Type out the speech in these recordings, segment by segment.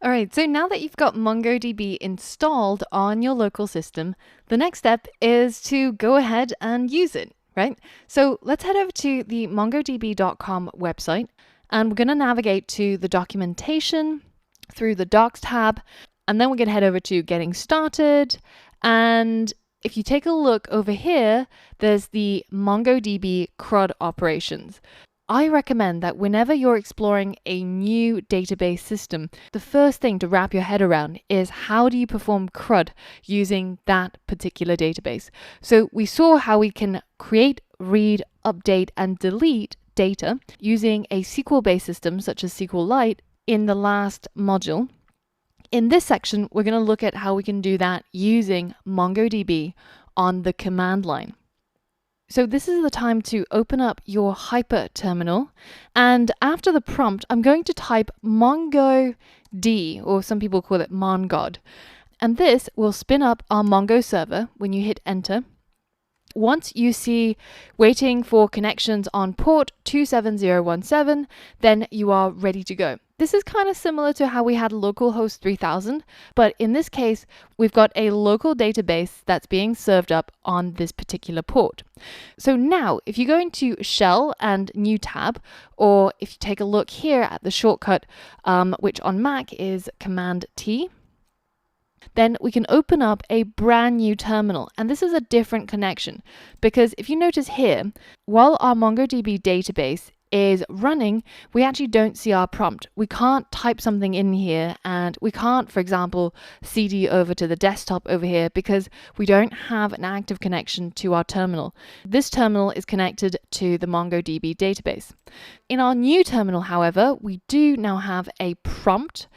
All right, so now that you've got MongoDB installed on your local system, the next step is to go ahead and use it, right? So let's head over to the mongodb.com website, and we're going to navigate to the documentation through the Docs tab, and then we're going to head over to Getting Started. And if you take a look over here, there's the MongoDB CRUD operations. I recommend that whenever you're exploring a new database system, the first thing to wrap your head around is how do you perform CRUD using that particular database. So we saw how we can create, read, update, and delete data using a SQL-based system such as SQLite in the last module. In this section, we're going to look at how we can do that using MongoDB on the command line. So this is the time to open up your Hyper terminal, and after the prompt, I'm going to type MongoD, or some people call it MonGod, and this will spin up our Mongo server when you hit enter. Once you see waiting for connections on port 27017, then you are ready to go. This is kind of similar to how we had localhost 3000, but in this case, we've got a local database that's being served up on this particular port. So now, if you go into Shell and New tab, or if you take a look here at the shortcut, which on Mac is Command T, then we can open up a brand new terminal. And this is a different connection because if you notice here, while our MongoDB database is running, we actually don't see our prompt. We can't type something in here, and we can't, for example, CD over to the desktop over here because we don't have an active connection to our terminal. This terminal is connected to the MongoDB database. In our new terminal, however, we do now have a prompt,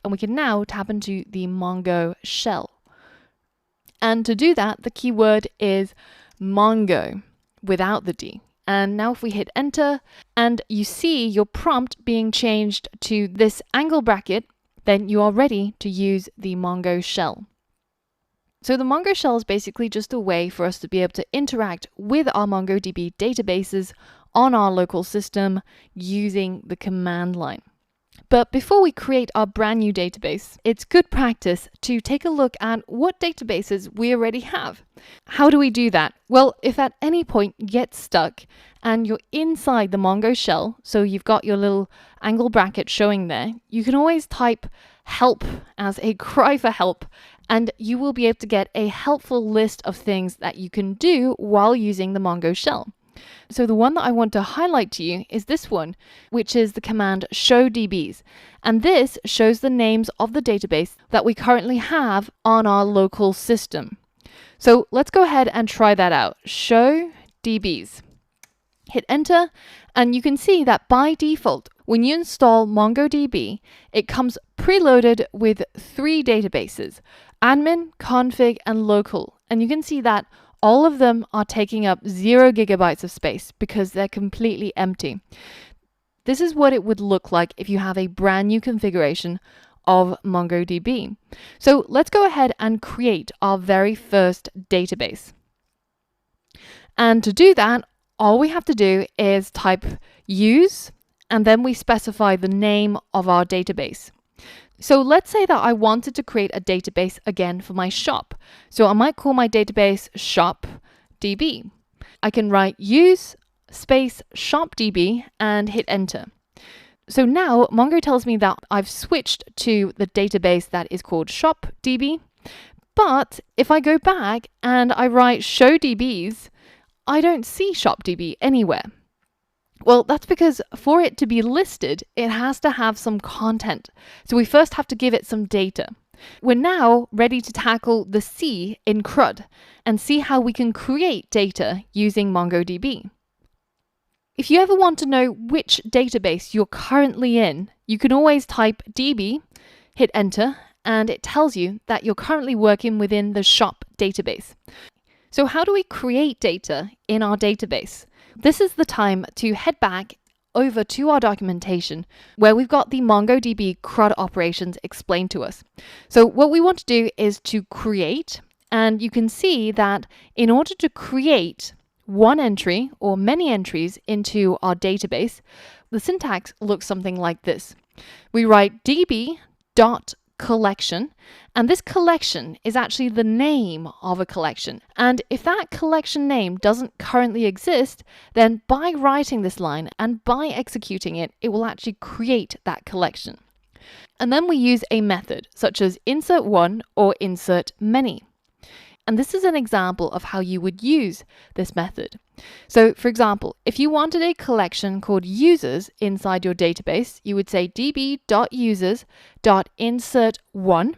and we can now tap into the Mongo shell. And to do that, the keyword is Mongo without the D. And now if we hit enter and you see your prompt being changed to this angle bracket, then you are ready to use the Mongo shell. So the Mongo shell is basically just a way for us to be able to interact with our MongoDB databases on our local system using the command line. But before we create our brand new database, it's good practice to take a look at what databases we already have. How do we do that? Well, if at any point you get stuck and you're inside the Mongo shell, so you've got your little angle bracket showing there, you can always type help as a cry for help, and you will be able to get a helpful list of things that you can do while using the Mongo shell. So the one that I want to highlight to you is this one, which is the command show DBs. And this shows the names of the database that we currently have on our local system. So let's go ahead and try that out. Show DBs. Hit enter, and you can see that by default, when you install MongoDB, it comes preloaded with 3 databases: admin, config, and local. And you can see that all of them are taking up 0 gigabytes of space because they're completely empty. This is what it would look like if you have a brand new configuration of MongoDB. So let's go ahead and create our very first database. And to do that, all we have to do is type use, and then we specify the name of our database. So let's say that I wanted to create a database again for my shop. So I might call my database shopdb. I can write use space shopdb and hit enter. So now Mongo tells me that I've switched to the database that is called shopdb. But if I go back and I write show DBs, I don't see shopdb anywhere. Well, that's because for it to be listed, it has to have some content. So we first have to give it some data. We're now ready to tackle the C in CRUD and see how we can create data using MongoDB. If you ever want to know which database you're currently in, you can always type DB, hit enter, and it tells you that you're currently working within the shop database. So how do we create data in our database? This is the time to head back over to our documentation where we've got the MongoDB CRUD operations explained to us. So what we want to do is to create, and you can see that in order to create one entry or many entries into our database, the syntax looks something like this. We write db dot collection, and this collection is actually the name of a collection. And if that collection name doesn't currently exist, then by writing this line and by executing it, it will actually create that collection. And then we use a method such as insert one or insert many. And this is an example of how you would use this method. So for example, if you wanted a collection called users inside your database, you would say db.users.insert1,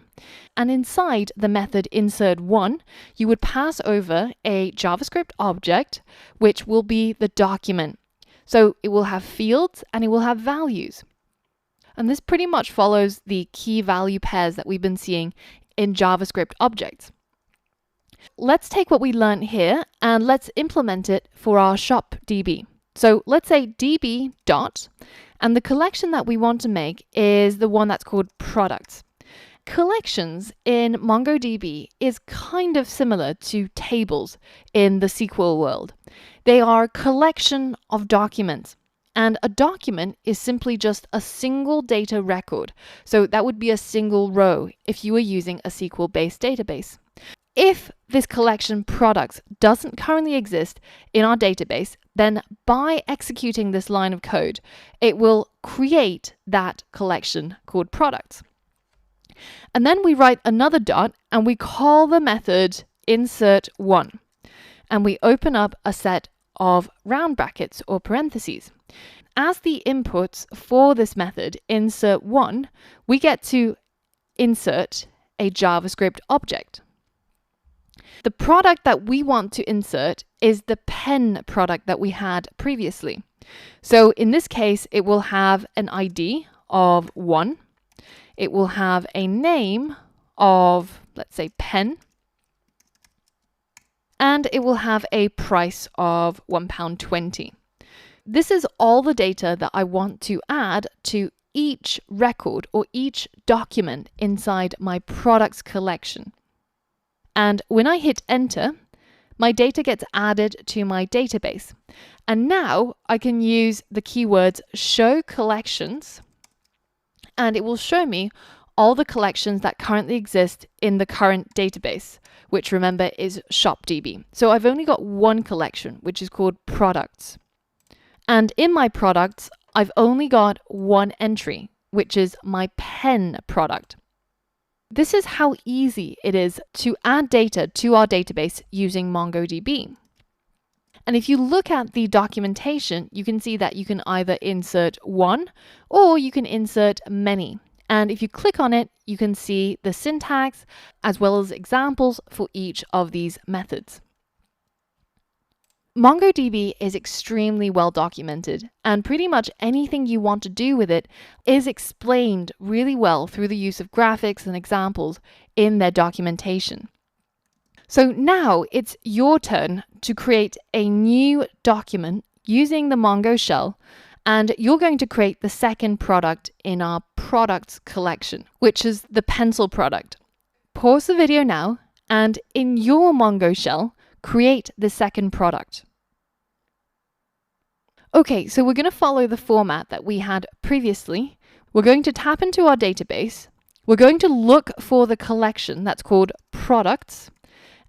and inside the method insert1, you would pass over a JavaScript object, which will be the document. So it will have fields and it will have values. And this pretty much follows the key value pairs that we've been seeing in JavaScript objects. Let's take what we learned here and let's implement it for our shop DB. So let's say db dot, and the collection that we want to make is the one that's called products. Collections in MongoDB is kind of similar to tables in the SQL world. They are a collection of documents. And a document is simply just a single data record. So that would be a single row if you were using a SQL-based database. If this collection products doesn't currently exist in our database, then by executing this line of code, it will create that collection called products. And then we write another dot and we call the method insert1. And we open up a set of round brackets or parentheses. As the inputs for this method insert1, we get to insert a JavaScript object. The product that we want to insert is the pen product that we had previously. So in this case, it will have an ID of 1. It will have a name of, let's say, pen. And it will have a price of £1.20. This is all the data that I want to add to each record or each document inside my products collection. And when I hit enter, my data gets added to my database. And now I can use the keywords show collections, and it will show me all the collections that currently exist in the current database, which remember is shopDB. So I've only got one collection, which is called products. And in my products, I've only got one entry, which is my pen product. This is how easy it is to add data to our database using MongoDB. And if you look at the documentation, you can see that you can either insert one or you can insert many. And if you click on it, you can see the syntax as well as examples for each of these methods. MongoDB is extremely well documented, and pretty much anything you want to do with it is explained really well through the use of graphics and examples in their documentation. So now it's your turn to create a new document using the Mongo shell, and you're going to create the second product in our products collection, which is the pencil product. Pause the video now, and in your Mongo shell, create the second product. Okay, so we're going to follow the format that we had previously. We're going to tap into our database. We're going to look for the collection that's called products.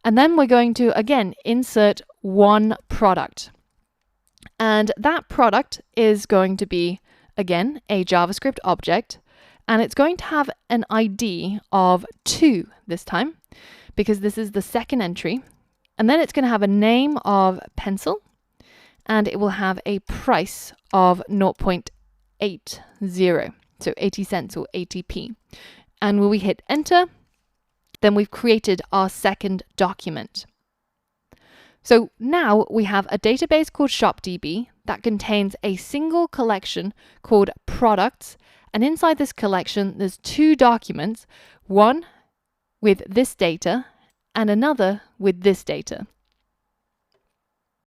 And then we're going to, again, insert one product. And that product is going to be, again, a JavaScript object. And it's going to have an ID of 2 this time, because this is the second entry. And then it's going to have a name of pencil. And it will have a price of 0.80, so 80 cents or 80p. And when we hit enter, then we've created our second document. So now we have a database called shopDB that contains a single collection called products. And inside this collection, there's 2 documents, one with this data and another with this data.